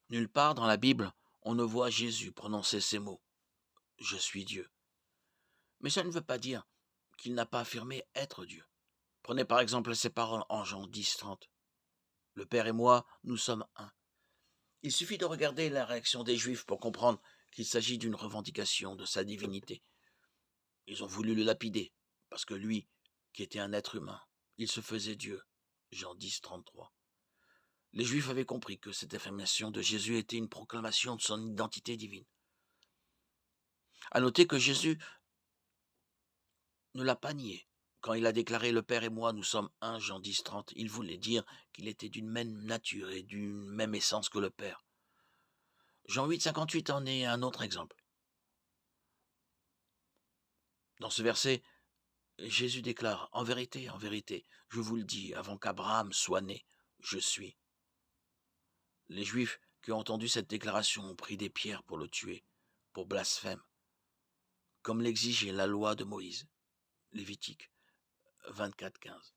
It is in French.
Nulle part dans la Bible, on ne voit Jésus prononcer ces mots: «Je suis Dieu». Mais ça ne veut pas dire qu'il n'a pas affirmé être Dieu. Prenez par exemple ces paroles en Jean 10, 30. Le Père et moi, nous sommes un. Il suffit de regarder la réaction des Juifs pour comprendre qu'il s'agit d'une revendication de sa divinité. Ils ont voulu le lapider, parce que lui, qui était un être humain, il se faisait Dieu. Jean 10, 33. Les Juifs avaient compris que cette affirmation de Jésus était une proclamation de son identité divine. À noter que Jésus ne l'a pas nié. Quand il a déclaré «Le Père et moi, nous sommes un», Jean 10, 30, il voulait dire qu'il était d'une même nature et d'une même essence que le Père. Jean 8, 58 en est un autre exemple. Dans ce verset, Jésus déclare: en vérité, je vous le dis, avant qu'Abraham soit né, je suis». Les Juifs qui ont entendu cette déclaration ont pris des pierres pour le tuer, pour blasphème, comme l'exigeait la loi de Moïse. Lévitique 24, 15.